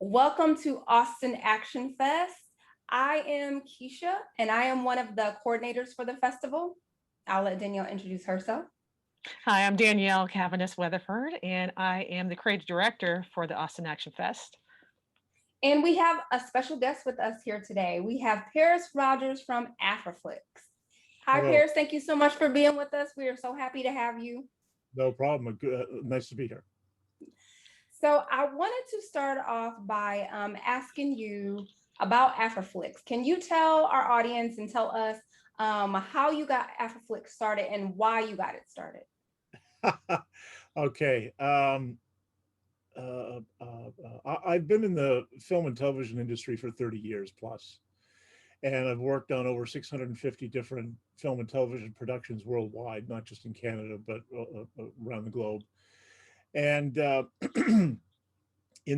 Welcome to Austin Action Fest. I am Keisha, and I am one of the coordinators for the festival. I'll let Danielle introduce herself. Hi, I'm Danielle Cavanis Weatherford, and I am the creative director for the Austin Action Fest. And we have a special guest with us here today. We have Paris Rogers from AfraFlix. Hi, Hello. Paris. Thank you so much for being with us. We are so happy to have you. No problem. Nice to be here. So I wanted to start off by asking you about AfraFlix. Can you tell our audience and tell us how you got AfraFlix started and why you got it started? Okay. I've been in the film and television industry for 30 years plus, and I've worked on over 650 different film and television productions worldwide, not just in Canada, but around the globe. And in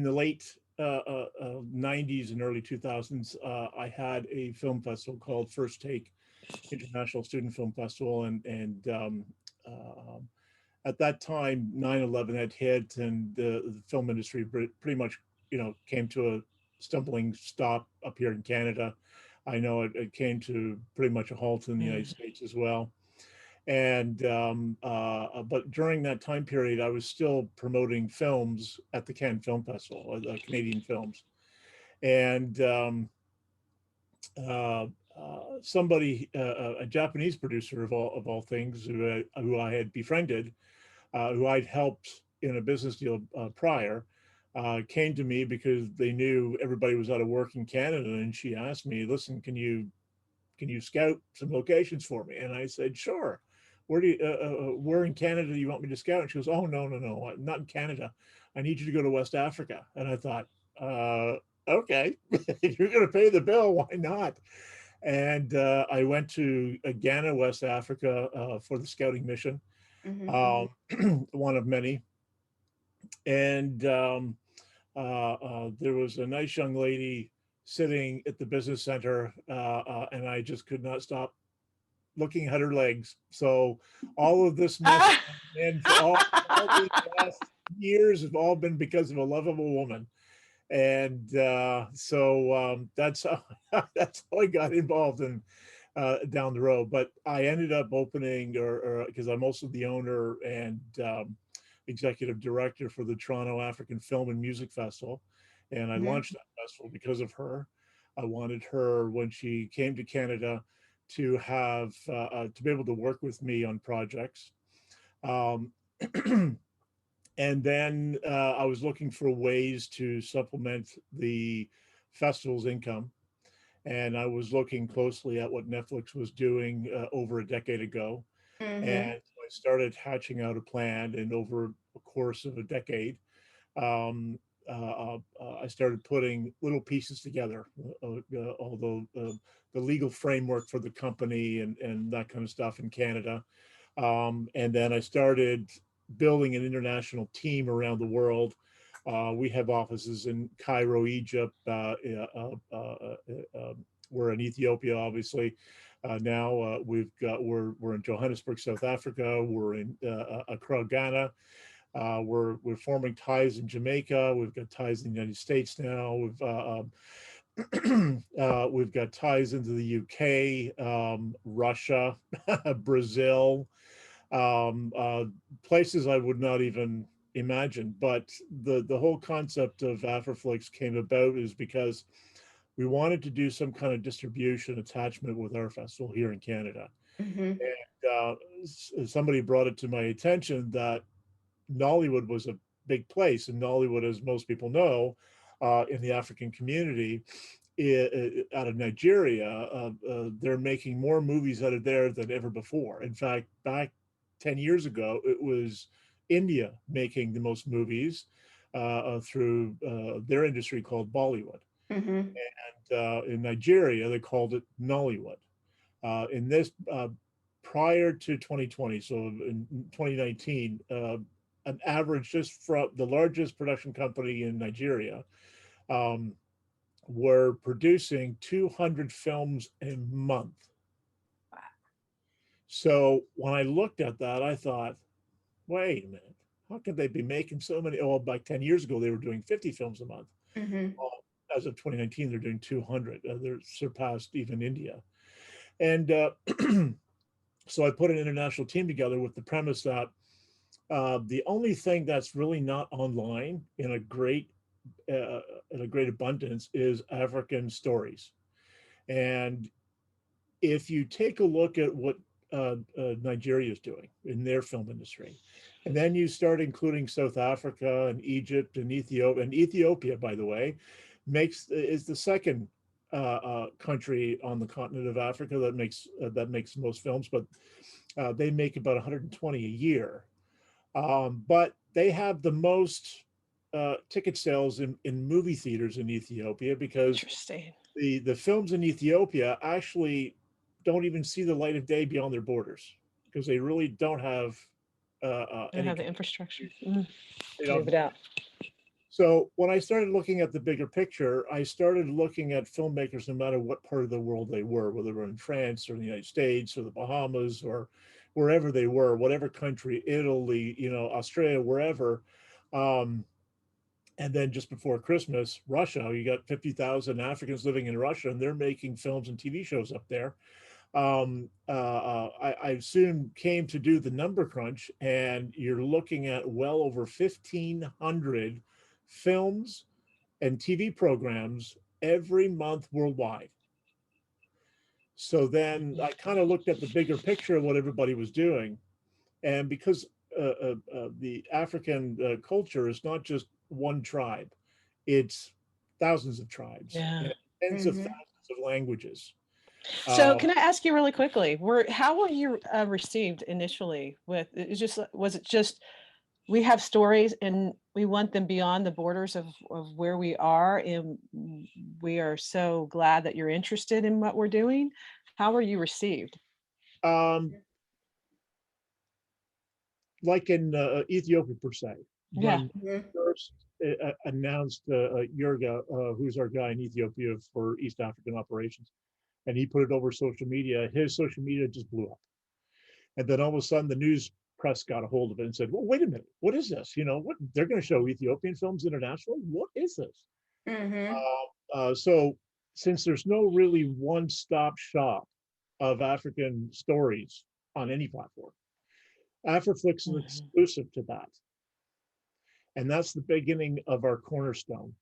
the late 90s and early 2000s, I had a film festival called First Take International Student Film Festival, and at that time 9/11 had hit, and the film industry pretty much came to a stumbling stop up here in Canada. I know it came to pretty much a halt in the United States as well. And but during that time period, I was still promoting films at the Cannes Film Festival, Canadian films. And somebody, a Japanese producer of all things, who I had befriended, who I'd helped in a business deal prior, came to me because they knew everybody was out of work in Canada, and she asked me, "Listen, can you scout some locations for me?" And I said, "Sure. Where in Canada do you want me to scout?" And she goes, "Oh, no, not in Canada. I need you to go to West Africa." And I thought, okay, if you're going to pay the bill, why not? And I went to Ghana, West Africa, for the scouting mission, Mm-hmm. one of many. And there was a nice young lady sitting at the business center, and I just could not stop looking at her legs. So all of this mess and for all these last years have all been because of a love of a woman. And that's how that's how I got involved in down the road. But I ended up opening, or because I'm also the owner and executive director for the Toronto African Film and Music Festival, and I Mm-hmm. launched that festival because of her. I wanted her, when she came to Canada, to have to be able to work with me on projects. Um, and then I was looking for ways to supplement the festival's income, and I was looking closely at what Netflix was doing over a decade ago, Mm-hmm. and so I started hatching out a plan. And over a course of a decade, I started putting little pieces together, although the legal framework for the company and that kind of stuff in Canada. And then I started building an international team around the world. We have offices in Cairo, Egypt. We're in Ethiopia, obviously. Now we're in Johannesburg, South Africa. We're in Accra, Ghana. We're forming ties in Jamaica. We've got ties in the United States now. We've got ties into the UK, Russia, Brazil, places I would not even imagine. But the whole concept of AfraFlix came about is because we wanted to do some kind of distribution attachment with our festival here in Canada. Mm-hmm. And somebody brought it to my attention that Nollywood was a big place, and Nollywood, as most people know, in the African community, out of Nigeria, they're making more movies out of there than ever before. In fact, back 10 years ago, it was India making the most movies through their industry called Bollywood. Mm-hmm. And in Nigeria, they called it Nollywood. In this, prior to 2020, so in 2019, an average, just from the largest production company in Nigeria, um, were producing 200 films a month. So when I looked at that, I thought, wait a minute, how could they be making so many? Oh, back 10 years ago, they were doing 50 films a month. Mhm. As of 2019, they're doing 200. They're surpassed even India. And so I put an international team together with the premise that the only thing that's really not online uh, in a great abundance is African stories. And if you take a look at what Nigeria is doing in their film industry, and then you start including South Africa and Egypt and Ethiopia, by the way, is the second country on the continent of Africa that makes most films, but they make about 120 a year. But they have the most ticket sales in movie theaters in Ethiopia because Interesting. the films in Ethiopia actually don't even see the light of day beyond their borders because they really don't have I don't any. have the infrastructure. Mm, They move don't. it out. So when I started looking at the bigger picture, I started looking at filmmakers, no matter what part of the world they were, whether they were in France or the United States or the Bahamas or wherever they were, whatever country, Italy, Australia, wherever. Um, and then just before Christmas, Russia, you got 50,000 Africans living in Russia, and they're making films and TV shows up there. I soon came to do the number crunch, and you're looking at well over 1,500 films and TV programs every month worldwide. So then I kind of looked at the bigger picture of what everybody was doing. And because the African culture is not just one tribe, it's thousands of tribes Yeah. and tens of Mhm. thousands of languages. So Um, can I ask you really quickly, how were you received initially with, was it just, we have stories and we want them beyond the borders of where we are, and we are so glad that you're interested in what we're doing? How were you received? um, like in Ethiopia per se, Yeah. when Mhm. first announced Jurga, who's our guy in Ethiopia for East African operations, and he put it over social media, his social media just blew up. And then all of a sudden the news press got a hold of it and said, well, wait a minute, what is this? What they're going to show Ethiopian films internationally? What is this? Mhm. So since there's no really one-stop shop of African stories on any platform, AfraFlix is Mhm. exclusive to that. And that's the beginning of our cornerstone.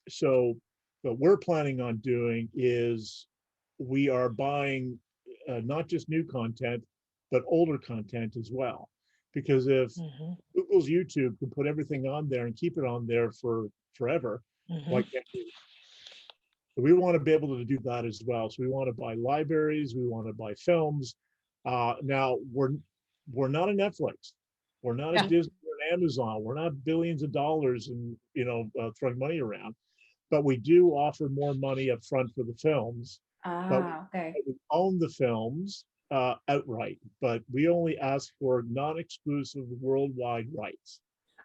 So what we're planning on doing is we are buying not just new content, but older content as well. Because if Mhm. Google's YouTube can put everything on there and keep it on there for forever, why Mhm. can't we? So we want to be able to do that as well. So we want to buy libraries, we want to buy films. Now we're not a Netflix, we're not a Yeah. Disney or an Amazon, we're not billions of dollars and throwing money around, but we do offer more money up front for the films. But Ah, okay. we own the films outright, but we only ask for non-exclusive worldwide rights.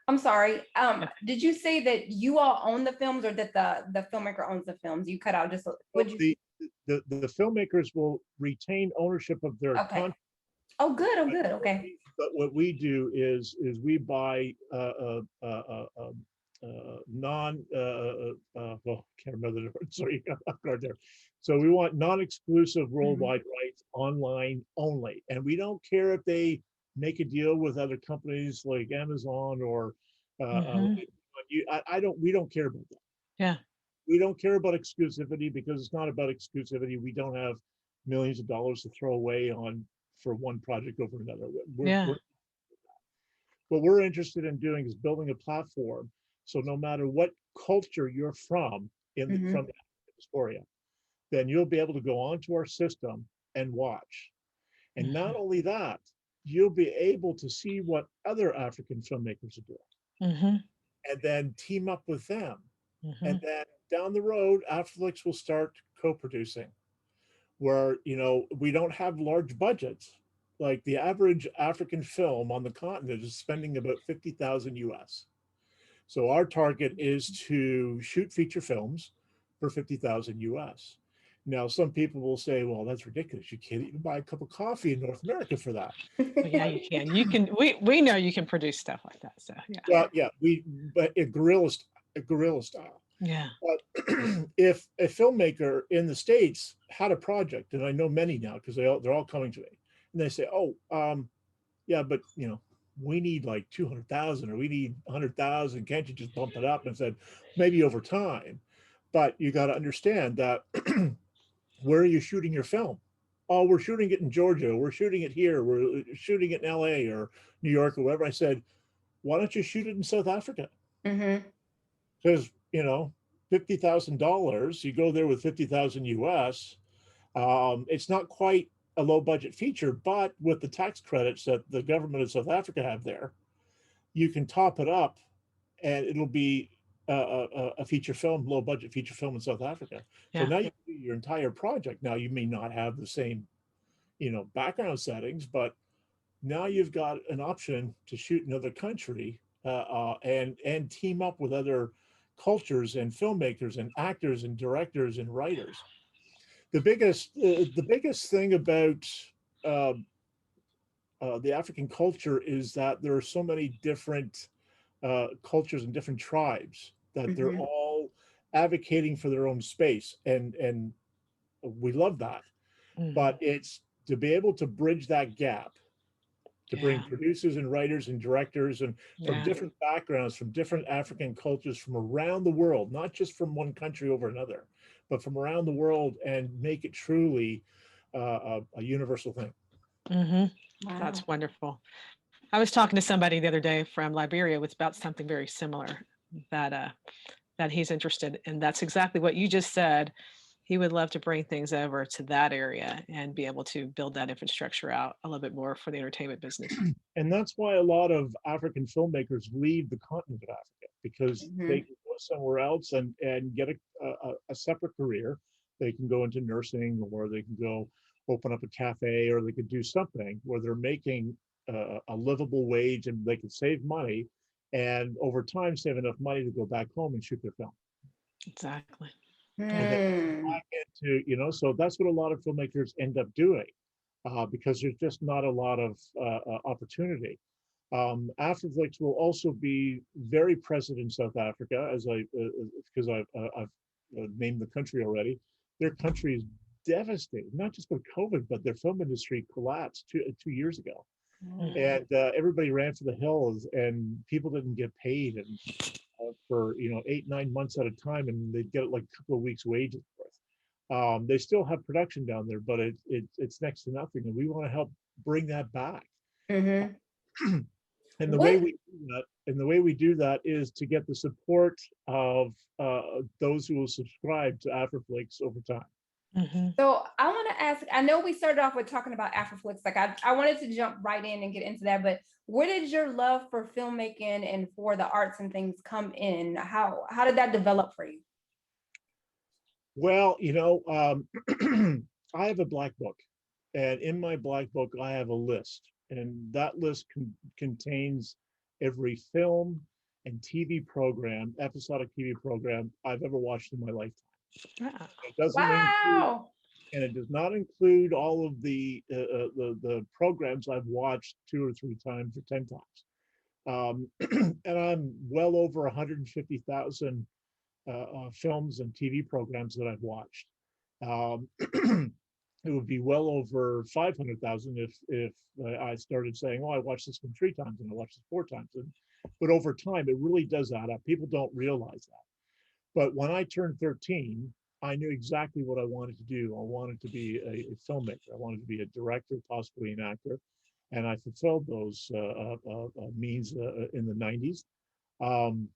I'm sorry. Yeah. Did you say that you all own the films, or that the filmmaker owns the films? You cut out just. Would you? The filmmakers will retain ownership of their Okay. content. Oh, good. Oh, But good. Okay. what we do is we buy non well, can't remember the word. Sorry, off guard there. So we want non-exclusive Mhm. worldwide rights online only, and we don't care if they make a deal with other companies like Amazon or Mhm. I don't. We don't care about that. Yeah. We don't care about exclusivity because it's not about exclusivity. We don't have millions of dollars to throw away on for one project over another. Yeah. What we're interested in doing is building a platform. So no matter what culture you're from from Mhm. the diaspora, then you'll be able to go onto our system and watch. And not Mhm. only that, you'll be able to see what other African filmmakers are doing Mhm. and then team up with them. And Mhm. then down the road, AfraFlix will start co-producing where, we don't have large budgets. Like the average African film on the continent is spending about 50,000 US. So our target is to shoot feature films for 50,000 US. Now, some people will say, well, that's ridiculous. You can't even buy a cup of coffee in North America for that. Well, yeah, you can. You can. We know you can produce stuff like that. So yeah. Well, yeah, but guerrilla style. Yeah. But if a filmmaker in the States had a project, and I know many now because they're all coming to me, and they say, "Oh, yeah, but we need like 200,000 or we need 100,000. Can't you just bump it up?" And said, maybe over time, but you got to understand that where are you shooting your film? Oh, we're shooting it in Georgia. We're shooting it here. We're shooting it in LA or New York or wherever. I said, why don't you shoot it in South Africa? Mm-hmm. Because, $50,000, you go there with 50,000 US. It's not quite a low budget feature, but with the tax credits that the government of South Africa have there, you can top it up and it'll be a feature film, low budget feature film in South Africa. So Yeah. now you do your entire project. Now you may not have the same, background settings, but now you've got an option to shoot in another country and team up with other cultures and filmmakers and actors and directors and writers. The biggest thing about uh, the African culture is that there are so many different cultures and different tribes that they're Mm-hmm. all advocating for their own space, and we love that. Mhm. But it's to be able to bridge that gap, to bring Yeah. producers and writers and directors and from Yeah. different backgrounds, from different African cultures from around the world, not just from one country over another, but from around the world, and make it truly a universal thing. Hmm. Wow. That's wonderful. I was talking to somebody the other day from Liberia with about something very similar that that he's interested in. That's exactly what you just said. He would love to bring things over to that area and be able to build that infrastructure out a little bit more for the entertainment business. And that's why a lot of African filmmakers leave the continent of Africa, because they Mm-hmm. can go somewhere else and get a separate career. They can go into nursing, or they can go open up a cafe, or they could do something where they're making a livable wage and they can save money, and over time save enough money to go back home and shoot their film. Exactly. And then Mm. back into, so that's what a lot of filmmakers end up doing, because there's just not a lot of opportunity. AfraFlix will also be very present in South Africa, as because I've named the country already. Their country is devastated, not just with COVID, but their film industry collapsed 2 years ago, Mm. and everybody ran for the hills, and people didn't get paid, and for 8-9 months at a time, and they'd get like a couple of weeks' wages worth. They still have production down there, but it's next to nothing, and we want to help bring that back. Mm-hmm. And the way What? we do that, is to get the support of those who will subscribe to AfraFlix over time. Hmm. So I want to ask, I know we started off with talking about AfraFlix. Like I wanted to jump right in and get into that, but where did your love for filmmaking and for the arts and things come in? How did that develop for you? Well, I have a black book, and in my black book, I have a list, and that list contains every film and TV program, episodic TV program I've ever watched in my lifetime. Yeah. It doesn't include, Wow. and it does not include all of the programs I've watched 2 or 3 times or 10 times. And I'm well over 150,000 films and TV programs that I've watched. Um, it would be well over 500,000 if I started saying, "Oh, I watched this one 3 times and I watched this 4 times." But over time, it really does add up. People don't realize that. But when I turned 13, I knew exactly what I wanted to do. I wanted to be a filmmaker. I wanted to be a director, possibly an actor, and I fulfilled those means in the 90s. Um,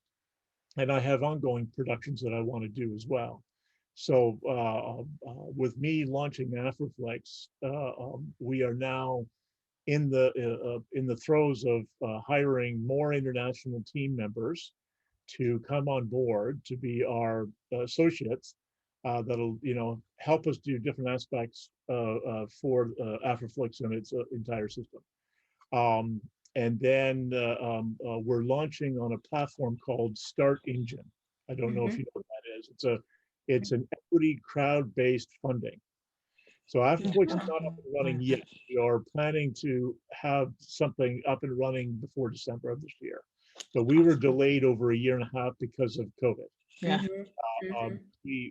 and I have ongoing productions that I want to do as well. So with me launching AfraFlix, we are now in the throes of hiring more international team members to come on board to be our associates, that'll help us do different aspects for AfraFlix and its entire system. Um, and then we're launching on a platform called Start Engine. I don't know if Mhm. you know what that is. It's an equity crowd-based funding. So Yeah. AfraFlix is I'm not up and running familiar. yet. We are planning to have something up and running before December of this year. but we were delayed over a year and a half because of COVID. Yeah. Mhm, mhm.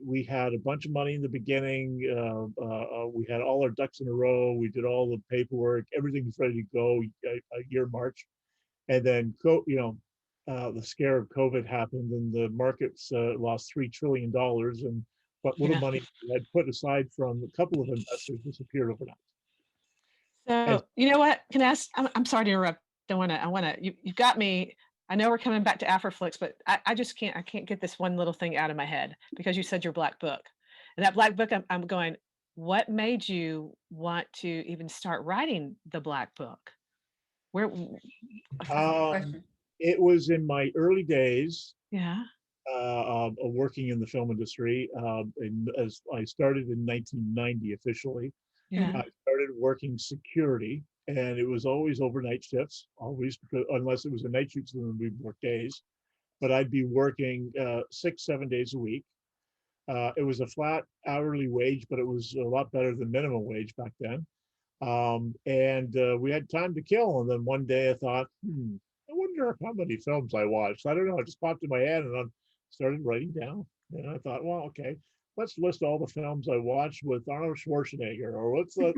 We had a bunch of money in the beginning. We had all our ducks in a row. We did all the paperwork. Everything was ready to go a year March, and then the scare of COVID happened, and the markets lost $3 trillion, and what little Yeah. money we had put aside from a couple of investors disappeared overnight. And So, you know what? Can I ask? I'm sorry to interrupt. You've got me. I know we're coming back to AfraFlix, but I just can't, I can't get this one little thing out of my head because you said your black book. And that black book, I'm going, what made you want to even start writing the black book? Where, That's a good um, question. it was in my early days yeah, of working in the film industry. As I started in 1990 officially, yeah. I Mhm. started working security, and it was always overnight shifts, always, because unless it was a night shoot, then we'd work days. But I'd be working 6, 7 days a week. It was a flat hourly wage, but it was a lot better than minimum wage back then. And we had time to kill. And then one day I thought, I wonder how many films I watched. I don't know. It just popped in my head, and I started writing down. And I thought, well, okay, let's list all the films I watched with Arnold Schwarzenegger, or let's with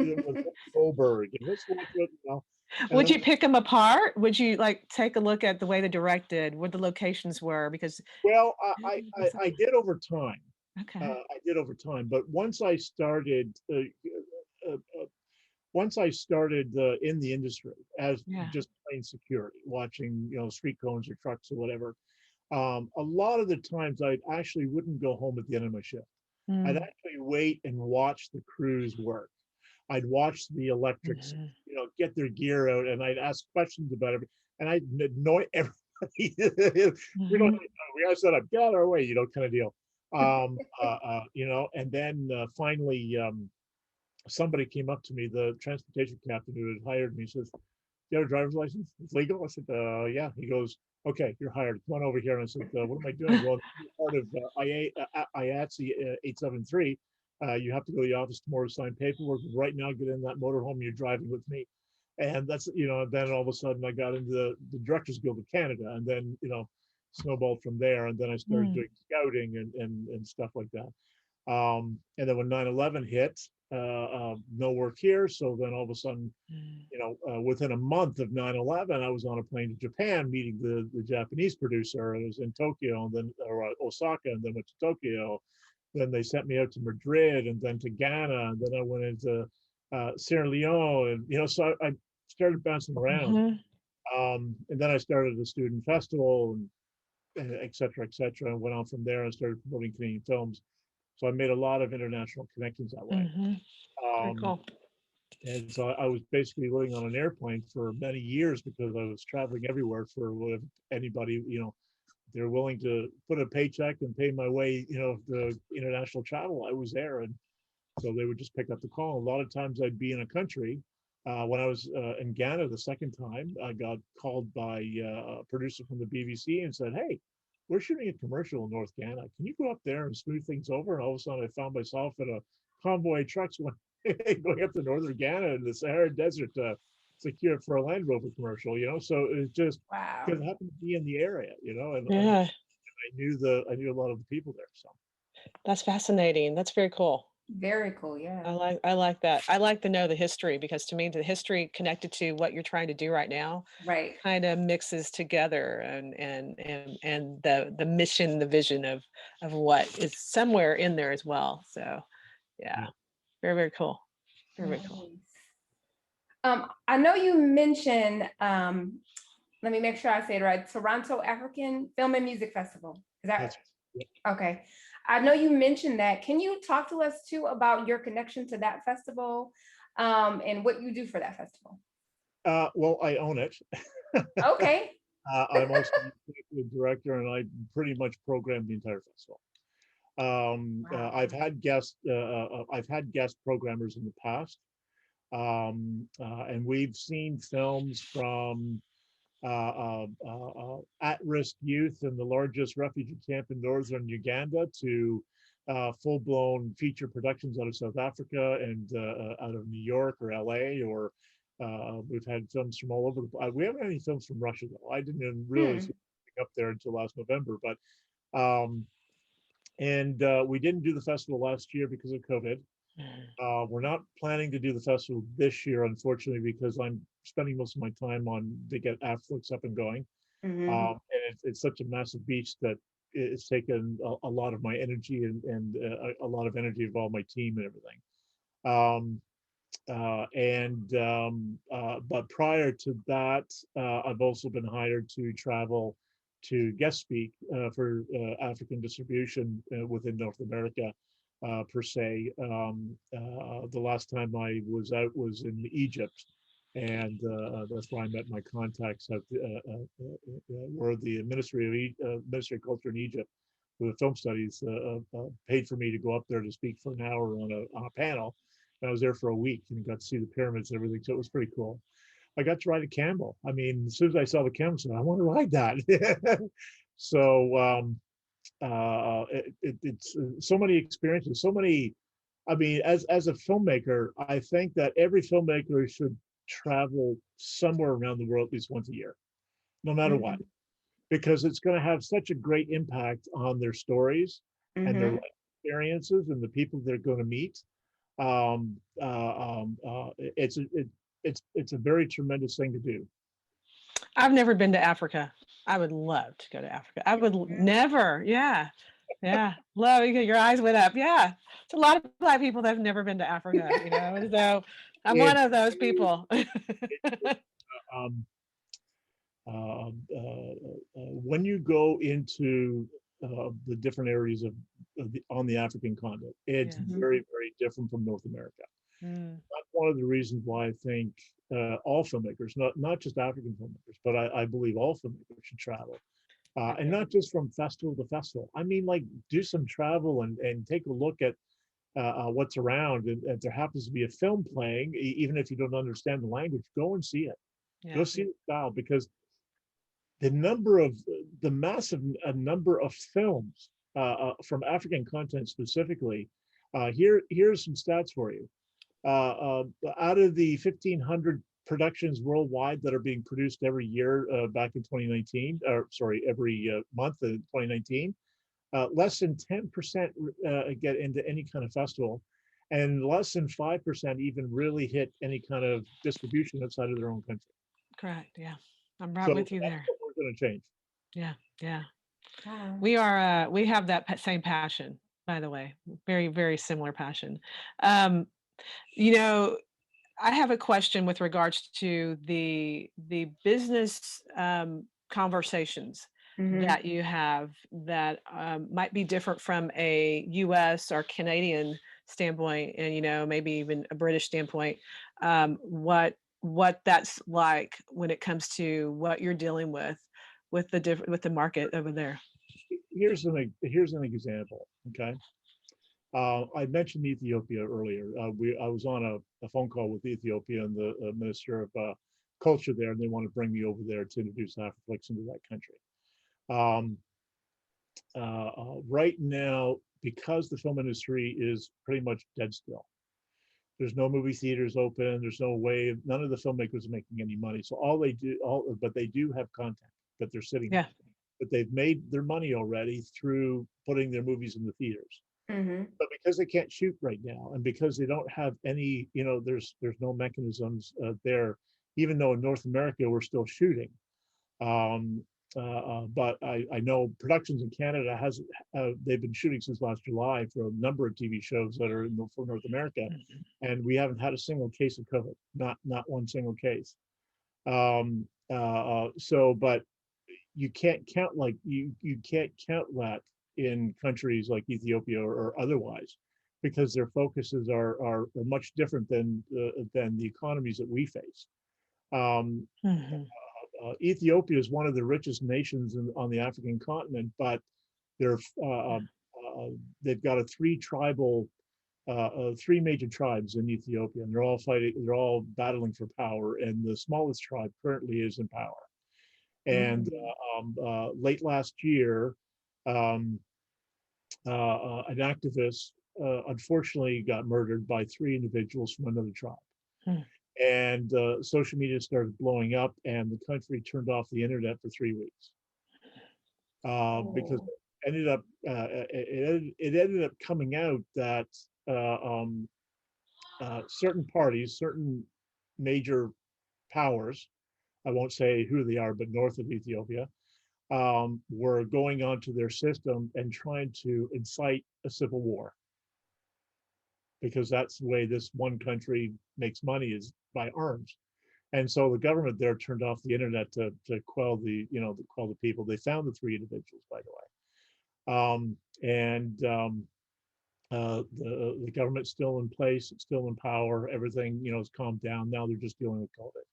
Goldberg, and let's watch what. And Would then you pick them apart? Would you like take a look at the way they directed, what the locations were? Because well, it's I did over time. okay. I did over time, but uh, uh, once I started in the industry as Yeah. just plain security, watching street cones or trucks or whatever, a lot of the times I actually wouldn't go home at the end of my shift. I'd Mm. actually wait and watch the crews work. I'd watch the electrics, Mhm. get their gear out, and I'd ask questions about it, and I'd annoy everybody. We don't, Mhm. we gotta set up, get out of our way, kind of deal. And then finally, somebody came up to me, the transportation captain who had hired me, says, "You have a driver's license? It's legal?" I said, "Yeah." He goes, "Okay, you're hired. Come on over here." And I said, "What am I doing?" "Well, you're part of IATSE 873. You have to go to the office tomorrow to sign paperwork. Right now, get in that motorhome. You're driving with me." And that's, then all of a sudden I got into the Directors Guild of Canada, and then, snowballed from there. And then I started Mm. doing scouting and stuff like that. And then when 9/11 hit, no work here. So then all of a sudden, Mm. within a month of 9/11, I was on a plane to Japan meeting the Japanese producer. I was in Tokyo, and then or Osaka, and then went to Tokyo. Then they sent me out to Madrid, and then to Ghana, and then I went into Sierra Leone, and so I started bouncing around. Mhm. And then I started a student festival, and et cetera, and went on from there and started promoting Canadian films. So I made a lot of international connections that way. Mhm. Very Um, cool. and so I was basically living on an airplane for many years because I was traveling everywhere for whatever anybody, they're willing to put a paycheck and pay my way, the international travel. I was there. And so they would just pick up the call. A lot of times I'd be in a country. When I was in Ghana the second time, I got called by a producer from the BBC and said, "Hey, we're shooting a commercial in North Ghana. Can you go up there and smooth things over?" And all of a sudden I found myself in a convoy of trucks going up to northern Ghana in the Sahara Desert to secure for a Land Rover commercial, So it's just Wow. because I happened to be in the area, and Yeah, I knew a lot of the people there. So that's fascinating. That's very cool. Very cool. Yeah. I like that. I like to know the history because to me, the history connected to what you're trying to do right now Right. kind of mixes together and the mission, the vision of what is somewhere in there as well. So yeah, yeah. very, very cool. Very, very cool. Nice. I know you mentioned, let me make sure I say it right, Toronto African Film and Music Festival. Is that That's yeah. okay? I know you mentioned that. Can you talk to us too about your connection to that festival, and what you do for that festival? Well, I own it. Okay. I'm also the executive director, and I pretty much program the entire festival. Wow. I've had guest programmers in the past, and we've seen films from at-risk youth in the largest refugee camp in northern Uganda to full-blown feature productions out of South Africa and out of New York or LA or We've had films from all over. We haven't had any films from Russia though. I didn't even realize Hmm. up there until last November. But we didn't do the festival last year because of COVID. We're not planning to do the festival this year, unfortunately, because I'm spending most of my time on to get AfraFlix up and going. Hmm. And it's such a massive beast that it's taken a lot of my energy and a lot of energy of all my team and everything. Um, but prior to that, I've also been hired to travel to guest speak for African distribution within North America, per se. The last time I was out was in Egypt, and that's where I met my contacts at where the Ministry of Culture in Egypt, with film studies, paid for me to go up there to speak for an hour on a panel. I was there for a week and got to see the pyramids and everything. So it was pretty cool. I got to ride a camel. I mean, as soon as I saw the camel, I said, I want to ride that. So it's so many experiences, so many. I mean, as a filmmaker, I think that every filmmaker should travel somewhere around the world at least once a year, no matter what, Hmm. because it's going to have such a great impact on their stories and their Hmm. life experiences and the people they're going to meet. It's a very tremendous thing to do. I've never been to Africa. I would love to go to Africa. I would never. Yeah. Yeah. Love your eyes went up. Yeah. It's a lot of Black people that have never been to Africa, So I'm one It's of those people. um, when you go into the different areas on the African continent, it's Yeah. very different from North America. Mm, That's one of the reasons why I think all filmmakers, not just African filmmakers, but I believe all filmmakers should travel. And not just from festival to festival. I mean, like do some travel and take a look at what's around. And if there happens to be a film playing, even if you don't understand the language, go and see it. Go yeah. see the style, because the number of the massive number of films from African content specifically. Here's some stats for you. Out of the 1,500 productions worldwide that are being produced every year back in 2019, or sorry, every month in 2019, less than 10% get into any kind of festival, and less than 5% even really hit any kind of distribution outside of their own country. Correct. Yeah. I'm right So with you that's there. what we're going to change. Yeah. Yeah. Wow. We have that same passion, by the way. Very, very similar passion. Um, you know, I have a question with regards to the business conversations Hmm. that you have that might be different from a U.S. or Canadian standpoint, and maybe even a British standpoint. What that's like when it comes to what you're dealing with with the market over there. Here's an example. Okay, I mentioned Ethiopia earlier. I was on a phone call with Ethiopia and the Minister of Culture there, and they want to bring me over there to introduce AfraFlix into that country. Um, right now, because the film industry is pretty much dead still, there's no movie theaters open. There's no way. None of the filmmakers are making any money. So but they do have content that they're sitting on. Yeah. But they've made their money already through putting their movies in the theaters. Hmm. But because they can't shoot right now, and because they don't have any, there's no mechanisms there. Even though in North America we're still shooting, um, but I know productions in Canada has they've been shooting since last July for a number of TV shows that are for North America, Mhm. and we haven't had a single case of COVID, not one single case. But you can't count you can't count that in countries like Ethiopia or otherwise, because their focuses are much different than the economies that we face. Um, Mhm. Ethiopia is one of the richest nations on the African continent, but they're they've got three major tribes in Ethiopia, and they're all fighting. They're all battling for power, and the smallest tribe currently is in power. And Hmm. late last year, um, an activist unfortunately got murdered by three individuals from another tribe. and social media started blowing up, and the country turned off the internet for 3 weeks because Oh. it ended up coming out that certain parties, certain major powers, I won't say who they are, but north of Ethiopia, were going onto their system and trying to incite a civil war, because that's the way this one country makes money, is by arms. And so the government there turned off the internet to quell the, to quell the people. They found the three individuals, by the way. And the government's still in place, it's still in power. Everything, is calmed down. Now they're just dealing with COVID.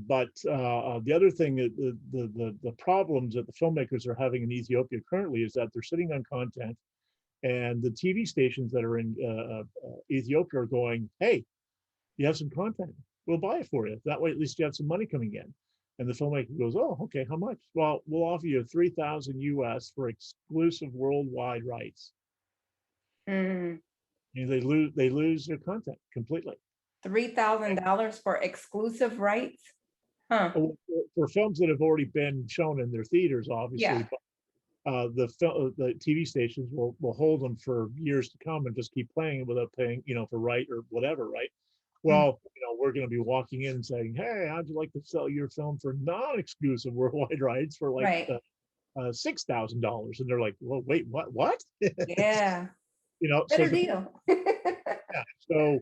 But the other thing, the problems that the filmmakers are having in Ethiopia currently is that they're sitting on content, and the TV stations that are in Ethiopia are going, "Hey, you have some content, we'll buy it for you. That way, at least you have some money coming in." And the filmmaker goes, "Oh, okay, how much?" "Well, we'll offer you 3,000 US for exclusive worldwide rights." Mm. And they lose their content completely. $3,000 for exclusive rights? Huh. For films that have already been shown in their theaters, obviously, Yeah. but the TV stations will hold them for years to come and just keep playing it without paying, for right or whatever, right? Mm. Well, we're going to be walking in and saying, "Hey, how'd you like to sell your film for non-exclusive worldwide rights for like Right. $6,000?" And they're like, "Well, wait, what?" Yeah. So Better deal. yeah, so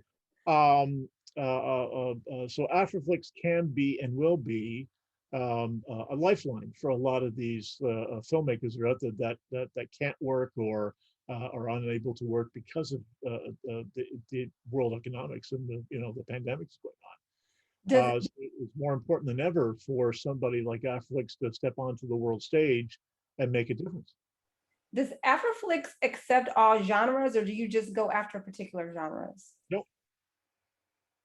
AfraFlix can be and will be a lifeline for a lot of these filmmakers that are out there that can't work or are unable to work because of the world economics and the pandemic's going Does on. So it's more important than ever for somebody like AfraFlix to step onto the world stage and make a difference. does AfraFlix accept all genres, or do you just go after particular genres? Nope,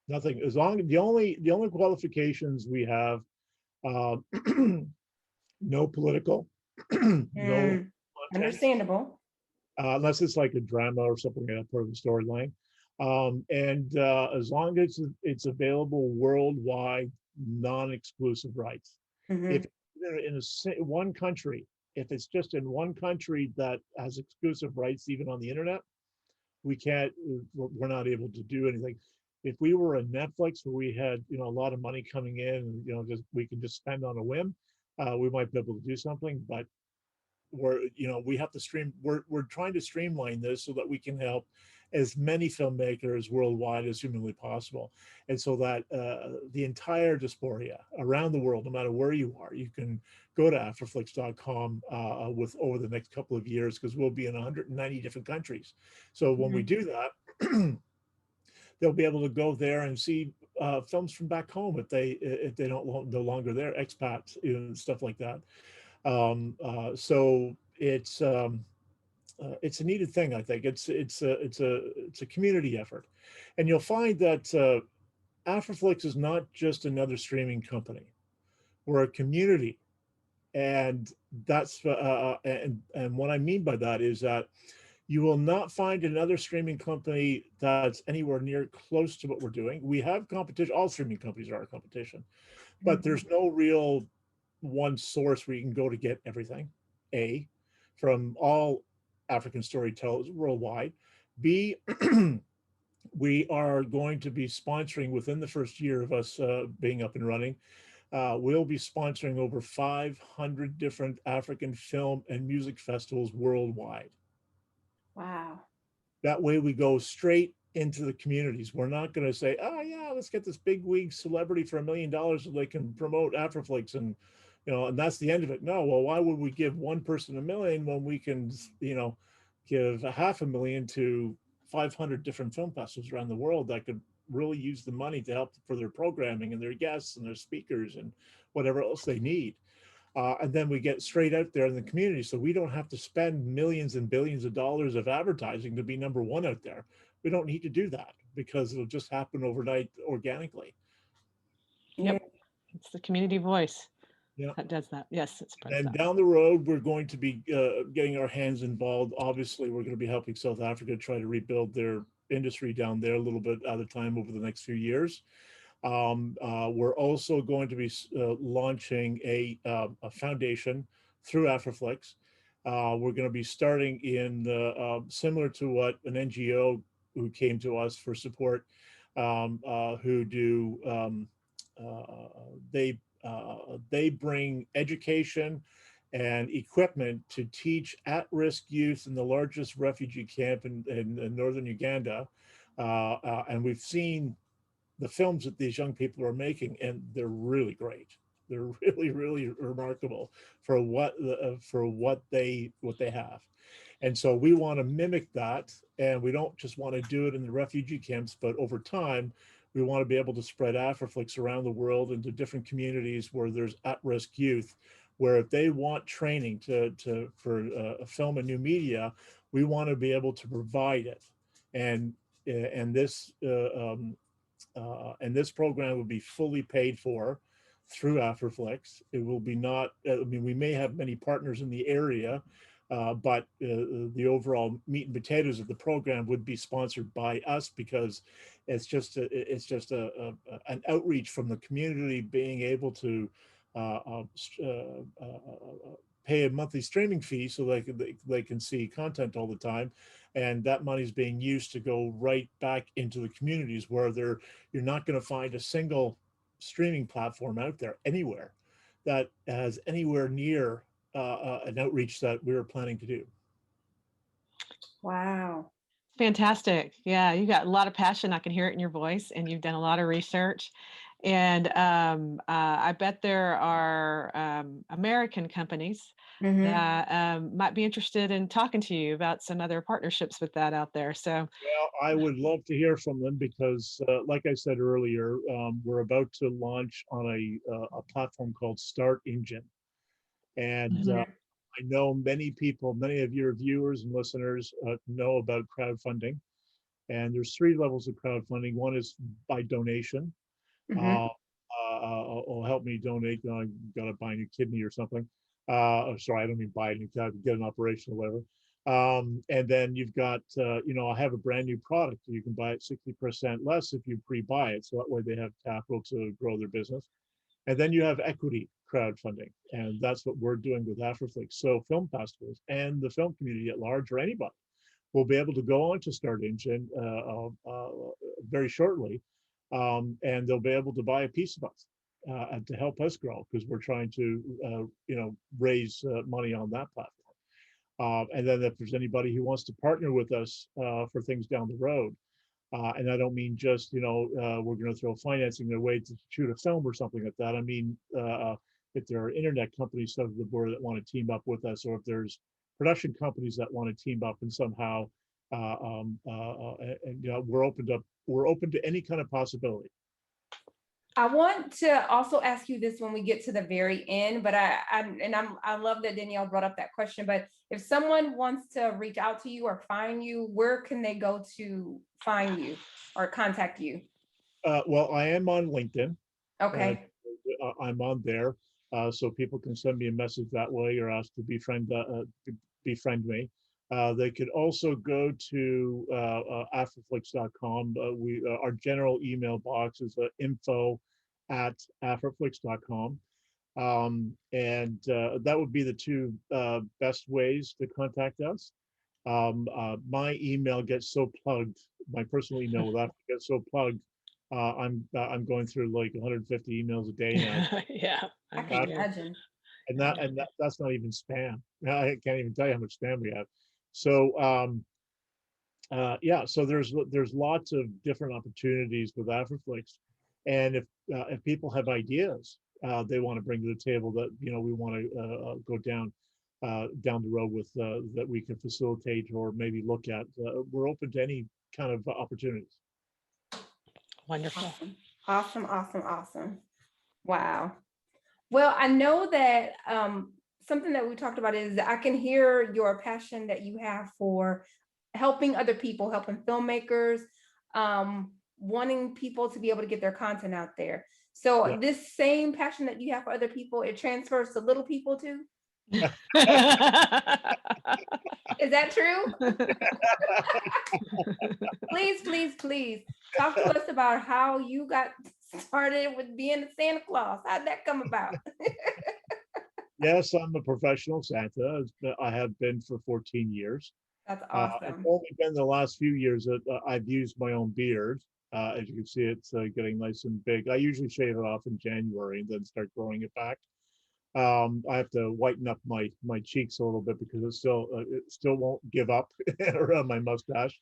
nothing. As long the only qualifications we have, uh, no political, no Mm, content, understandable. unless it's like a drama or something like that, part of the storyline. And as long as it's available worldwide, non-exclusive rights. If Mhm. in one country, if it's just in one country that has exclusive rights, even on the internet, we can't. We're not able to do anything. If we were a Netflix where we had a lot of money coming in, just we can just spend on a whim, we might be able to do something. But we have to we're trying to streamline this so that we can help as many filmmakers worldwide as humanly possible, and so that the entire diaspora around the world, no matter where you are, you can go to afriflix.com with over the next couple of years, because we'll be in 190 different countries. So when we Mhm. do that, they'll be able to go there and see films from back home if they don't no longer there, expats, stuff like that. So it's a needed thing. I think it's a community effort, and you'll find that AfraFlix is not just another streaming company. We're a community, and that's and what I mean by that is that you will not find another streaming company that's anywhere near close to what we're doing. We have competition. All streaming companies are our competition, but Mhm. there's no real one source where you can go to get everything. A, from all African storytellers worldwide. B, we are going to be sponsoring within the first year of us being up and running. We'll be sponsoring over 500 different African film and music festivals worldwide. Wow. That way we go straight into the communities. We're not going to say, "Oh yeah, let's get this big wig celebrity for $1 million so they can promote AfraFlix," and that's the end of it. No, well, why would we give one person $1 million when we can, give $500,000 to 500 different film festivals around the world that could really use the money to help for their programming and their guests and their speakers and whatever else they need. And then we get straight out there in the community, so we don't have to spend millions and billions of dollars of advertising to be number one out there. We don't need to do that because it'll just happen overnight organically. Yeah. Yep. It's the community voice Yeah. that does that. Yes, it spreads And that. down the road, we're going to be getting our hands involved. Obviously, we're going to be helping South Africa try to rebuild their industry down there a little bit at a time over the next few years. We're also going to be launching a foundation through AfraFlix. We're going to be starting in similar to what an NGO who came to us for support, who do they bring education and equipment to teach at-risk youth in the largest refugee camp in northern Uganda. And we've seen the films that these young people are making, and they're really great. They're really, really remarkable for what they have. And so we want to mimic that, and we don't just want to do it in the refugee camps, but over time, we want to be able to spread AfraFlix around the world into different communities where there's at-risk youth, where if they want training for film and new media, we want to be able to provide it. And this and this program will be fully paid for through AfraFlix. It will be not, I mean, we may have many partners in the area, but the overall meat and potatoes of the program would be sponsored by us, because it's just an outreach from the community being able to pay a monthly streaming fee so they can see content all the time, and that money is being used to go right back into the communities where you're not going to find a single streaming platform out there anywhere that has anywhere near an outreach that we were planning to do. Wow. Fantastic. Yeah, you got a lot of passion. I can hear it in your voice, and you've done a lot of research. And I bet there are American companies that might be interested in talking to you about some other partnerships with that out there. So, well, I would love to hear from them, because, like I said earlier, we're about to launch on a platform called Start Engine, and I know many people, many of your viewers and listeners know about crowdfunding, and there's 3 levels of crowdfunding. One is by donation. Or help me donate. I got to buy a new kidney or something. Sorry, I don't mean buy a new kidney, get an operation or whatever. And then you've got, I have a brand new product. You can buy it 60% less if you pre-buy it. So that way they have capital to grow their business. And then you have equity crowdfunding. And that's what we're doing with AfraFlix. So film festivals and the film community at large, or anybody, will be able to go on to Start Engine very shortly, and they'll be able to buy a piece of us and to help us grow, because we're trying to raise money on that platform. And then if there's anybody who wants to partner with us for things down the road, and I don't mean just we're going to throw financing their way to shoot a film or something like that. I mean, if there are internet companies south of the border that want to team up with us, or if there's production companies that want to team up and somehow, we're open to any kind of possibility. I want to also ask you this when we get to the very end, but I love that Danielle brought up that question. But if someone wants to reach out to you or find you, where can they go to find you or contact you? Well, I am on LinkedIn. Okay. I'm on there, so people can send me a message that way, or ask to befriend me. They could also go to AfraFlix.com. Our general email box is info@AfraFlix.com. And that would be the 2 best ways to contact us. My email gets so plugged, my personal email with Afra gets so plugged. I'm going through like 150 emails a day now. yeah, I can imagine. And that's not even spam. I can't even tell you how much spam we have. So yeah, so there's lots of different opportunities with AfraFlix, and if people have ideas they want to bring to the table that we want to go down the road with, that we can facilitate or maybe look at, we're open to any kind of opportunities. Wonderful. Awesome. Wow. Well, I know that something that we talked about is that I can hear your passion that you have for helping other people, helping filmmakers, wanting people to be able to get their content out there. So this same passion that you have for other people, it transfers to little people too? Is that true? Please talk to us about how you got started with being a Santa Claus. How'd that come about? Yes, I'm a professional Santa. I have been for 14 years. That's It's awesome. only been the last few years that I've used my own beard. As you can see, it's getting nice and big. I usually shave it off in January and then start growing it back. I have to whiten up my cheeks a little bit because it still won't give up around my mustache.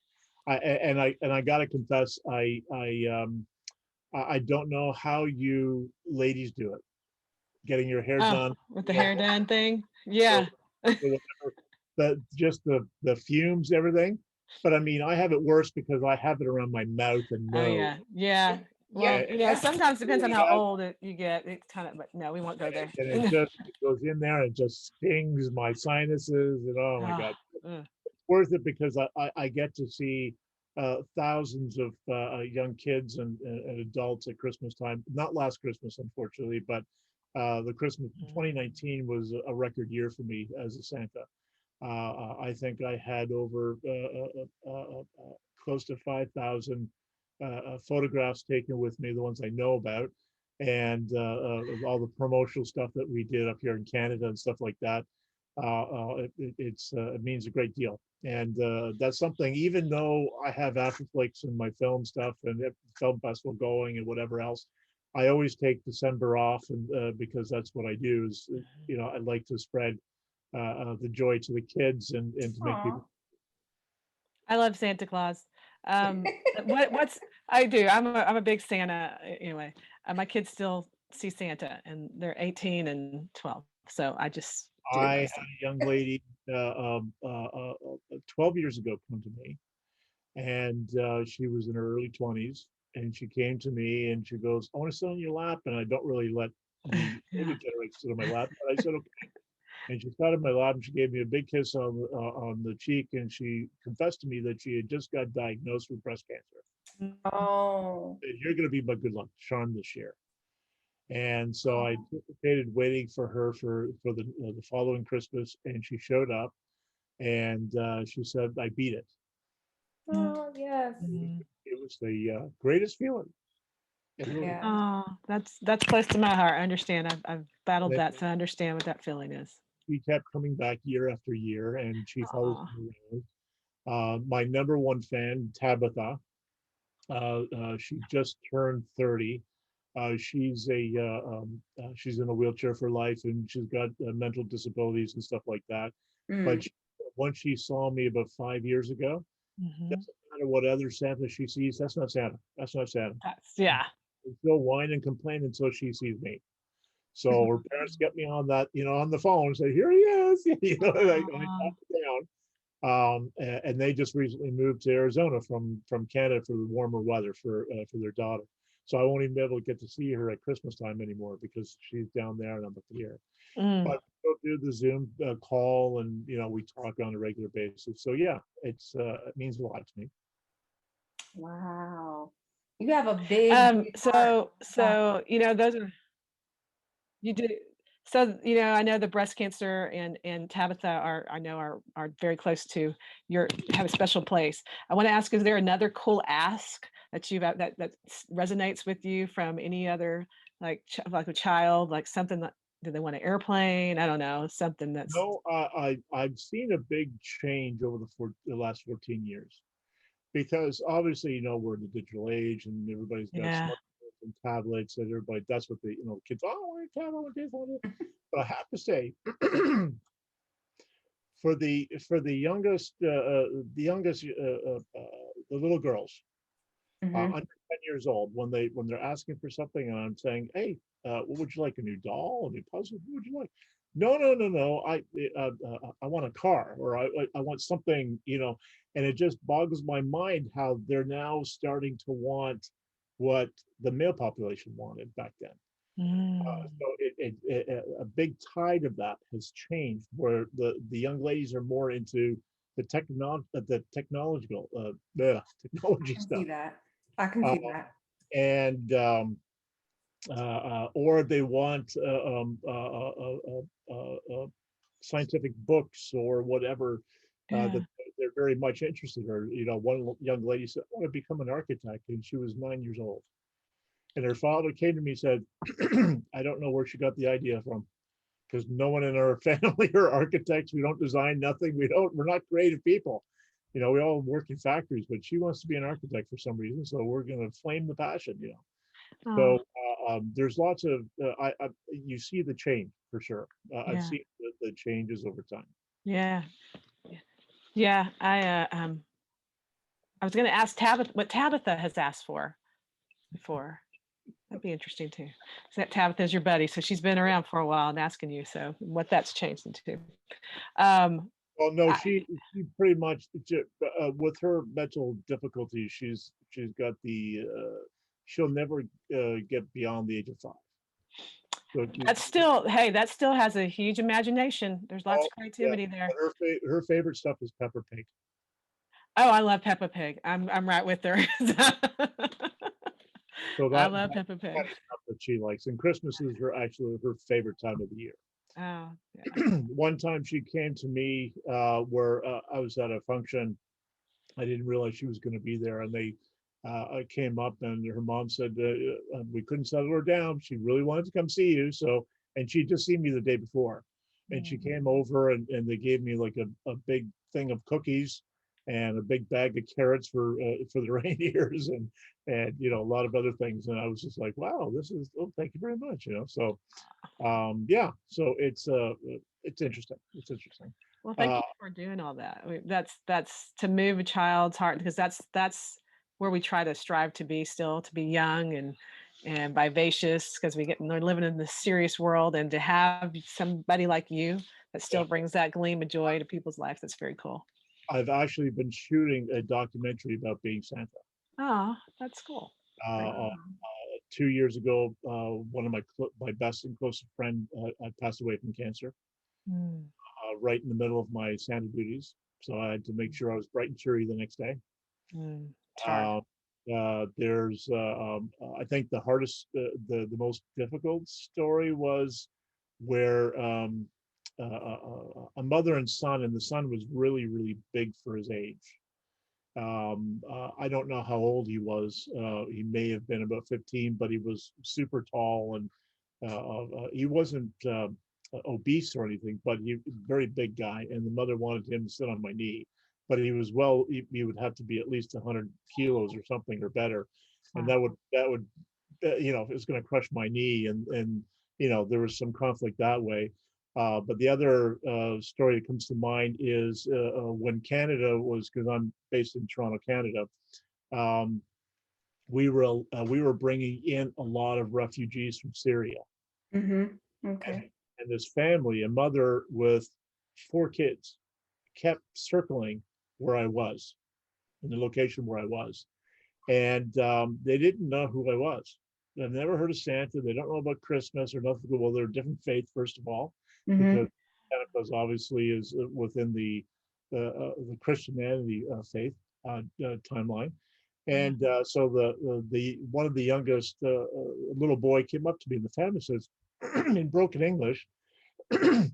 I gotta confess, I don't know how you ladies do it, getting your hair Oh, done, with the you know, hair done thing. or Yeah. whatever, just the fumes, everything. But I mean, I have it worse because I have it around my mouth and Oh nose. yeah. Yeah. Yeah. Well, And, sometimes depends on how and old you get. It's kind of, but no, we won't go there. it goes in there and just stings my sinuses, and oh my Oh, God. ugh. Worth it because I get to see thousands of young kids and adults at Christmas time. Not last Christmas, unfortunately, but the Christmas 2019 was a record year for me as a Santa. I think I had over close to 5,000 photographs taken with me, the ones I know about, and all the promotional stuff that we did up here in Canada and stuff like that. It means a great deal. And that's something, even though I have AfraFlix and my film stuff and film festival going and whatever else, I always take December off, and because that's what I do is, I like to spread the joy to the kids and to make Aw. people. I love Santa Claus. What's I do. I'm a big Santa anyway. My kids still see Santa, and they're 18 and 12. So I just do I love had Santa. a young lady 12 years ago come to me, and she was in her early 20s, and she came to me and she goes, "I want to sit on your lap," and I don't really let the Yeah. older generation sit on my lap, but I said, "Okay." And she sat on my lap and she gave me a big kiss on the cheek, and she confessed to me that she had just got diagnosed with breast cancer. Mm. Oh. And you're going to be my good luck charm this year. And so I Oh. anticipated waiting for her for the following Christmas, and she showed up, and she said, "I beat it." Oh, yes. Mhm. It was the greatest feeling. It really was. Yeah. Oh, that's close to my heart. I understand. I've battled And that, so I understand what that feeling is. she kept coming back year after year, and she's always Oh. been around. My number one fan, Tabitha, she just turned 30. She's in a wheelchair for life, and she's got mental disabilities and stuff like that. But Mm. she, once she saw me about 5 years ago, Mhm. doesn't matter what other Santa she sees, that's not Santa. That's not Santa. Yeah. She'll whine and complain until she sees me. So her parents get me on that, on the phone, say, "Here he is," I Aw. knock it down. And they just recently moved to Arizona from Canada for the warmer weather for their daughter. So I won't even be able to get to see her at Christmas time anymore because she's down there and I'm up here. Mm. But we'll do the Zoom call, and we talk on a regular basis. So yeah, it means a lot to me. Wow. You have a big, big heart. Wow. Those are you do. So, I know the breast cancer and Tabitha are very close to have a special place. I want to ask, is there another cool ask that resonates with you from any other, like a child, like something that, do they want an airplane? I don't know, something that's No, I've seen a big change over the last 14 years, because obviously, we're in the digital age and everybody's got yeah. smartphones and tablets, and everybody, that's what kids, "Oh, I want a tablet, I want this, I want this." But I have to say, for the little girls Hmm. under 10 years old, when they're asking for something and I'm saying, "Hey, what would you like? A new doll, a new puzzle? What would you like?" "No, no, no, no. I want a car, or I want something, and it just boggles my mind how they're now starting to want what the male population wanted back then. Mm. So a big tide of that has changed, where the young ladies are more into the technological I technology can see stuff, that. I can uh, see that. and or they want scientific books or whatever Yeah. that they're very much interested. Or one young lady said, "I want to become an architect," and she was 9 years old. And her father came to me and said, "I don't know where she got the idea from, because no one in our family are architects. We don't design nothing. We're not creative people. We all work in factories, but she wants to be an architect for some reason. So we're going to flame the passion. Oh, So there's lots of, you see the change for sure. I've yeah. seen the changes over time. Yeah. Yeah. I was going to ask Tabitha what Tabitha has asked for before. That'd be interesting too. So that Tabitha's your buddy, so she's been around for a while and asking you. So what that's changed into. Um, Well, no, I, she pretty much with her mental difficulties, she's got she'll never get beyond the age of 5. So if you that's still, hey, that still has a huge imagination. There's lots oh of yeah, creativity but there. her favorite stuff is Pepper Pig. Oh, I love Peppa Pig. I'm right with her. So I that's love the Peppa kind Pig. of stuff that she likes. And Christmas is actually her favorite time of the year. Oh, yeah. One time she came to me where I was at a function. I didn't realize she was going to be there, and they came up, and her mom said we couldn't settle her down. She really wanted to come see you. So, and she'd just seen me the day before, and she Mm. came over, and they gave me like a big thing of cookies and a big bag of carrots for the reindeers, and a lot of other things. And I was just like, wow, this is, oh, thank you very much. So yeah, so it's interesting. It's interesting. Well, thank Uh, you for doing all that. That's to move a child's heart because that's where we try to strive to be still, to be young and vivacious because they're living in this serious world, and to have somebody like you that yeah. still brings that gleam of joy to people's lives. That's very cool. I've actually been shooting a documentary about being Santa. Oh, that's cool. Very Uh, cool. 2 years ago, one of my best and closest friend had passed away from cancer, Mm. right in the middle of my Santa duties. So I had to make sure I was bright and cheery the next day. Mm. It's hard. Uh, there's, I think the hardest, the most difficult story was where a mother and son, and the son was really, really big for his age. I don't know how old he was. He may have been about 15, but he was super tall, and he wasn't obese or anything, but he very big guy. And the mother wanted him to sit on my knee, but he would have to be at least 100 kilos or something or better, and Wow. that would it was going to crush my knee, and there was some conflict that way. But the other story that comes to mind is when Canada was, because I'm based in Toronto, Canada. Um, we were bringing in a lot of refugees from Syria, and, Okay. and this family, a mother with 4 kids, kept circling where I was, in the location where I was, and they didn't know who I was. They've never heard of Santa. They don't know about Christmas or nothing. Well, they're a different faith, first of all, because Santa Claus obviously is within the Christianity faith timeline. Yeah. And so the one of the youngest little boy came up to me in the family, says in broken English,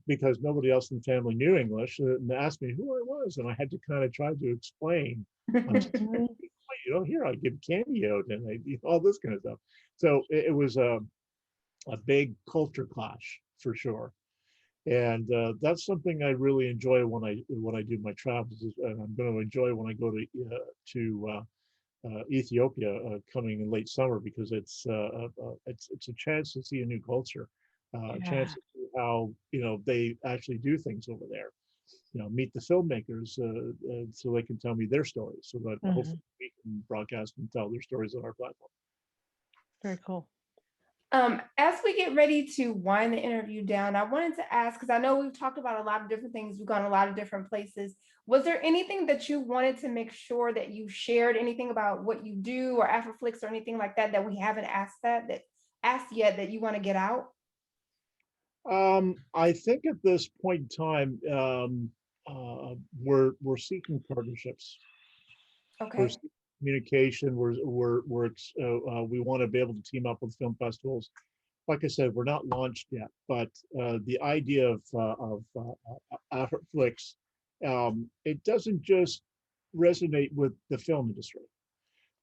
because nobody else in the family knew English, and asked me who I was, and I had to kind of try to explain. I'm Mhm. here I give candy out, and all this kind of stuff. So it was a big culture clash for sure, and that's something I really enjoy when I do my travels, and I'm going to enjoy when I go to Ethiopia coming in late summer, because it's a chance to see a new culture, a chance Yeah. to see how they actually do things over there. Meet the filmmakers, so they can tell me their stories, so that hopefully Mhm. we can broadcast and tell their stories on our platform. Very cool. As we get ready to wind the interview down, I wanted to ask, because I know we've talked about a lot of different things, we've gone a lot of different places. Was there anything that you wanted to make sure that you shared, anything about what you do or AfraFlix or anything like that that we haven't asked yet that you want to get out? I think at this point in time, we're seeking partnerships. We're Okay. seeking communication. We want to be able to team up with film festivals like I said, we're not launched yet, but the idea of AfraFlix, it doesn't just resonate with the film industry,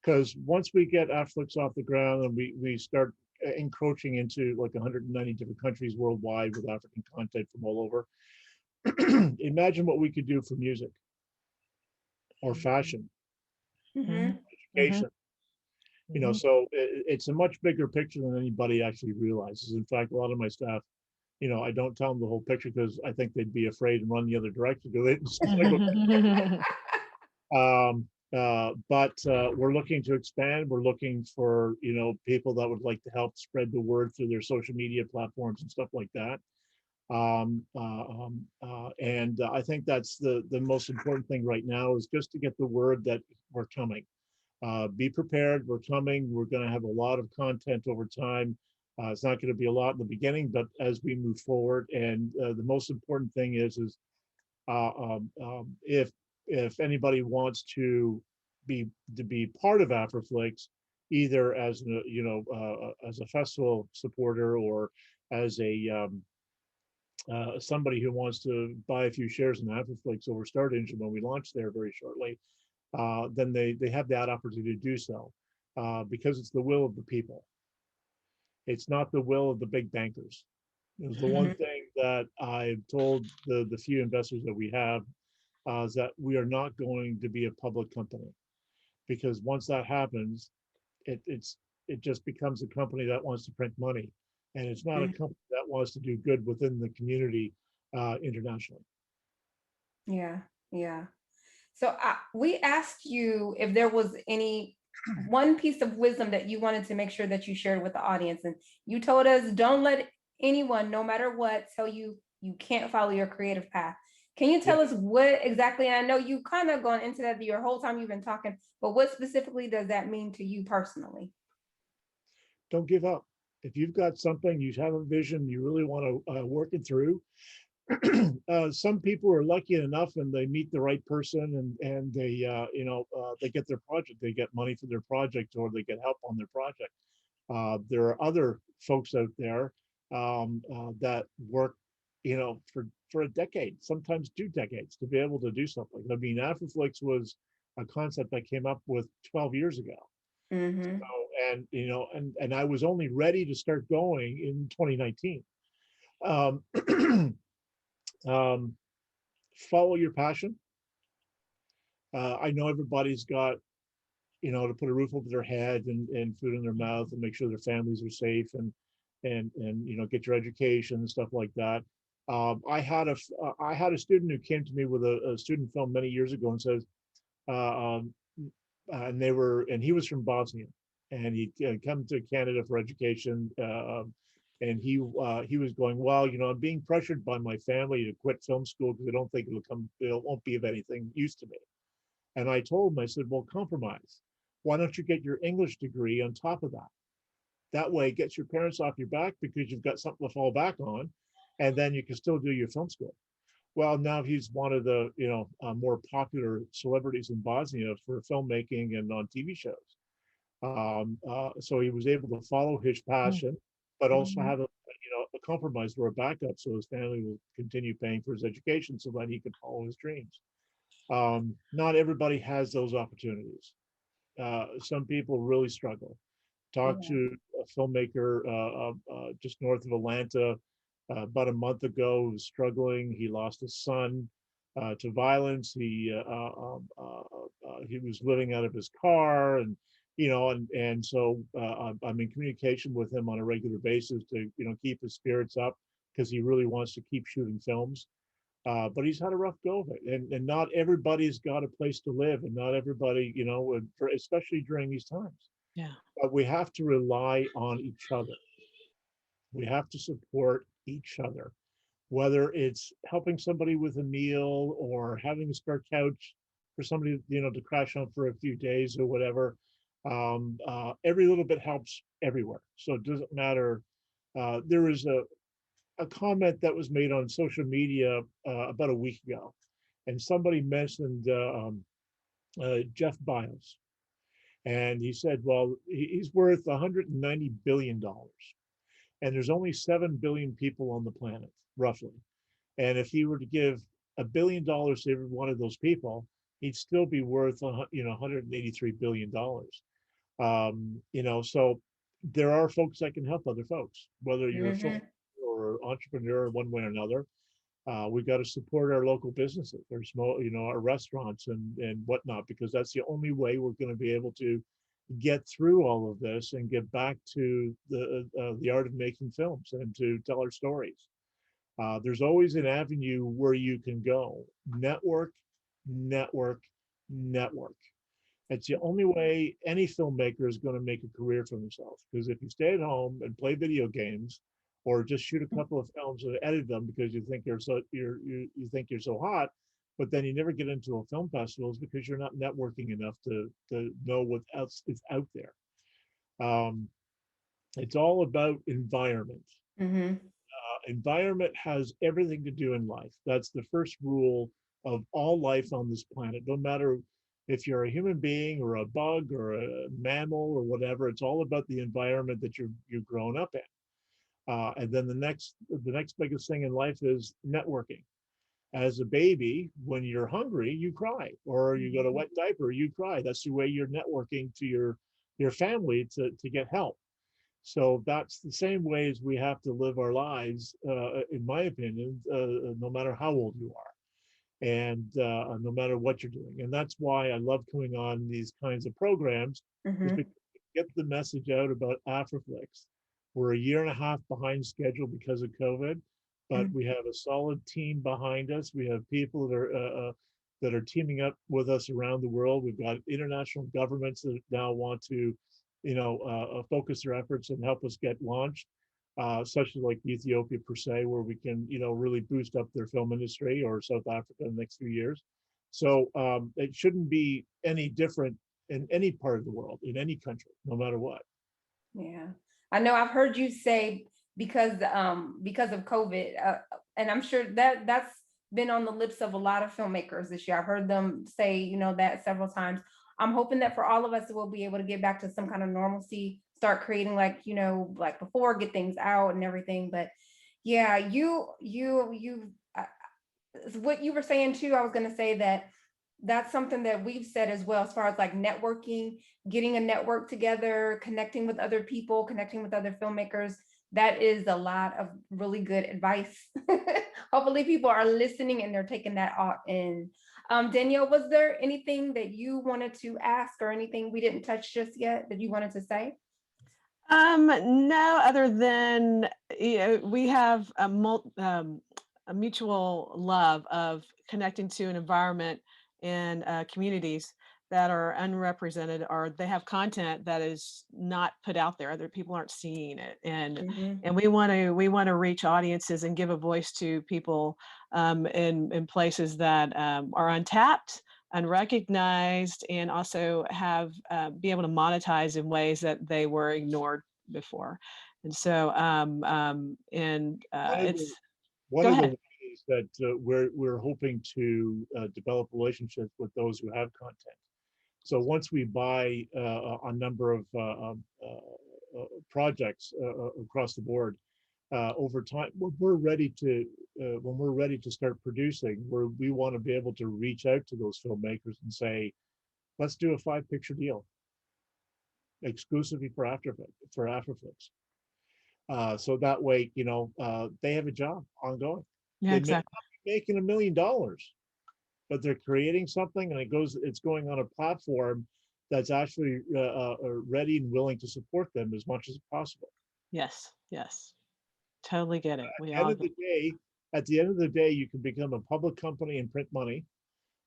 because once we get AfraFlix off the ground and we start encroaching into like 190 different countries worldwide with African content from all over, imagine what we could do for music or fashion, Mm-hmm. Mhm. education. So it's a much bigger picture than anybody actually realizes. In fact, a lot of my staff, I don't tell them the whole picture because I think they'd be afraid and run the other direction. Because they just want to go. Mhm. But we're looking to expand. We're looking for people that would like to help spread the word through their social media platforms and stuff like that. And I think that's the most important thing right now is just to get the word that we're coming. Be prepared. We're coming. We're going to have a lot of content over time. It's not going to be a lot in the beginning, but as we move forward, and the most important thing is if anybody wants be to be part of AfraFlix, either as as a festival supporter or as a somebody who wants to buy a few shares in AfraFlix over Start Engine when we launch there very shortly, then they have that opportunity to do so because it's the will of the people. It's not the will of the big bankers. It was the one thing that I've told the few investors that we have is that we are not going to be a public company because once that happens, it just becomes a company that wants to print money, and it's not a company that wants to do good within the community internationally. Yeah, yeah. So we asked you if there was any one piece of wisdom that you wanted to make sure that you shared with the audience, and you told us don't let anyone, no matter what, tell you you can't follow your creative path. Can you Yeah, tell us what exactly? I know you kind of gone into that your whole time you've been talking, but what specifically does that mean to you personally? don't give up. If you've got something, you have a vision, you really want to work it through. Some people are lucky enough and they meet the right person and they they get their project, they get money for their project or they get help on their project. There are other folks out there that work for a decade, sometimes 2 decades to be able to do something. I mean, AfraFlix was a concept I came up with 12 years ago. Mm-hmm. So, and I was only ready to start going in 2019. um, um, Follow your passion. I know everybody's got, to put a roof over their head and food in their mouth and make sure their families are safe and get your education and stuff like that. I had a student who came to me with a student film many years ago and says, uh, um, and he was from Bosnia, and he'd come to Canada for education. And he was going, well, I'm being pressured by my family to quit film school because I don't think it won't be of anything use to me. And I told him, I said, well, compromise. Why don't you get your English degree on top of that? That way, it gets your parents off your back because you've got something to fall back on, and then you can still do your film school. Well, now he's one of the more popular celebrities in Bosnia for filmmaking and on TV shows. So he was able to follow his passion, but also Mhm. have a compromise or a backup, so his family will continue paying for his education, so that he could follow his dreams. Not everybody has those opportunities. Some people really struggle. Talked Yeah. to a filmmaker just north of Atlanta about a month ago who was struggling. He lost his son to violence. He was living out of his car, and so I'm in communication with him on a regular basis to keep his spirits up because he really wants to keep shooting films. But he's had a rough go of it, and not everybody's got a place to live, and not everybody, especially during these times. Yeah. But we have to rely on each other. We have to support each other, whether it's helping somebody with a meal or having a spare couch for somebody, to crash on for a few days or whatever. Every little bit helps everywhere. So it doesn't matter. There was a comment that was made on social media about a week ago, and somebody mentioned Jeff Bezos, and he said, "Well, he's worth 190 billion dollars." and there's only 7 billion people on the planet, roughly. And if he were to give $1 billion to every one of those people, he'd still be worth, 183 billion dollars. So there are folks that can help other folks, whether you're a film Hmm. or entrepreneur one way or another. We got to support our local businesses, our small, our restaurants and whatnot, because that's the only way we're going to be able to get through all of this and get back to the art of making films and to tell our stories. There's always an avenue where you can go. Network, network, network. It's the only way any filmmaker is going to make a career for themselves. Because if you stay at home and play video games, or just shoot a couple of films and edit them because you think you think you're so hot, but then you never get into a film festivals because you're not networking enough to know what else is out there. Um, it's all about environment. Hmm. Environment has everything to do in life. That's the first rule of all life on this planet. No matter if you're a human being or a bug or a mammal or whatever, it's all about the environment that you've grown up in. And then the next biggest thing in life is networking. As a baby, when you're hungry, you cry, or you got a wet diaper, you cry. That's the way you're networking to your family to get help. So that's the same ways we have to live our lives, in my opinion, no matter how old you are and no matter what you're doing. And that's why I love coming on these kinds of programs, is Hmm. because we get the message out about AfraFlix. We're a year and a half behind schedule because of COVID, but we have a solid team behind us. We have people that are teaming up with us around the world. We've got international governments that now want to, focus their efforts and help us get launched, such as like Ethiopia per se, where we can, really boost up their film industry, or South Africa in the next few years. So it shouldn't be any different in any part of the world, in any country, no matter what. Yeah, I know. I've heard you say because of COVID, and I'm sure that that's been on the lips of a lot of filmmakers this year. I've heard them say, that several times. I'm hoping that for all of us, we'll be able to get back to some kind of normalcy, start creating like before, get things out and everything. But yeah, what you were saying too, I was going to say that that's something that we've said as well, as far as like networking, getting a network together, connecting with other people, connecting with other filmmakers. That is a lot of really good advice. Hopefully people are listening and they're taking that all in. Danielle, was there anything that you wanted to ask, or anything we didn't touch just yet that you wanted to say? No, other than, we have a mutual love of connecting to an environment and communities that are unrepresented, or they have content that is not put out there. Other people aren't seeing it, and Mhm. and we want to reach audiences and give a voice to people in places that are untapped, unrecognized, and also have be able to monetize in ways that they were ignored before. And so One of the it's one go of the ahead. ways that we're hoping to develop relationships with those who have content. So once we buy a number of projects across the board, over time, we're ready to when we're ready to start producing, we want to be able to reach out to those filmmakers and say, let's do a 5 picture deal exclusively for AfraFlix. So that way, they have a job ongoing. Yeah, They may exactly. not be making $1 million, but they're creating something, and it's going on a platform that's actually ready and willing to support them as much as possible. Yes, yes, totally get it. We End all of the day, at the end of the day, you can become a public company and print money,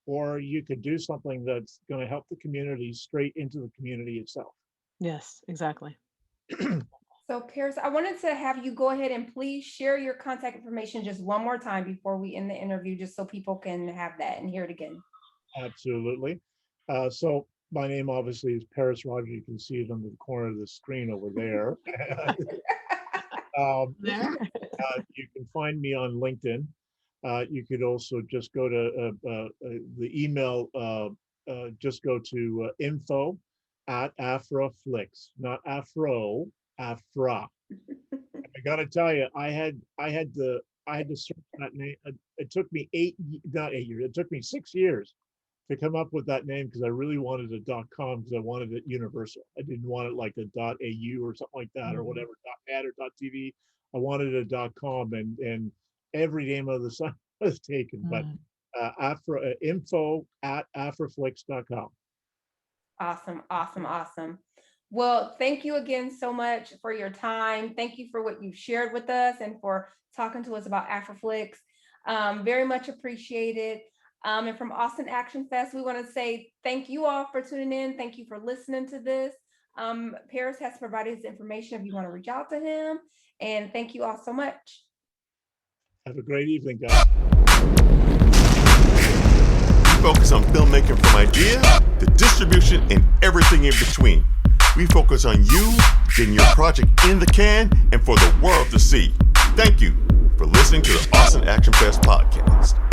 or you could do something that's going to help the community straight into the community itself. yes, exactly. So, Paris, I wanted to have you go ahead and please share your contact information just one more time before we end the interview, just so people can have that and hear it again. Absolutely. So my name obviously is Paris Roger. You can see it on the corner of the screen over there. There. You can find me on LinkedIn. You could also just go to the email, just go to info at AfraFlix, not Afro, Afra. gotta tell you, I had to search that name. It took me not 8 years. It took me 6 years to come up with that name because I really wanted a .com because I wanted it universal. I didn't want it like a .au or something like that or whatever .net or .tv. I wanted a .com and every name of the site was taken. But info at AfraFlix.com. Awesome, awesome, awesome. Well, thank you again so much for your time. Thank you for what you've shared with us and for talking to us about AfraFlix. Very much appreciated. And from Austin Action Fest, we want to say thank you all for tuning in. Thank you for listening to this. Paris has provided his information if you want to reach out to him. And thank you all so much. Have a great evening, guys. We focus on filmmaking from idea to distribution and everything in between. We focus on you getting your project in the can and for the world to see. Thank you for listening to the Austin Action Fest podcast.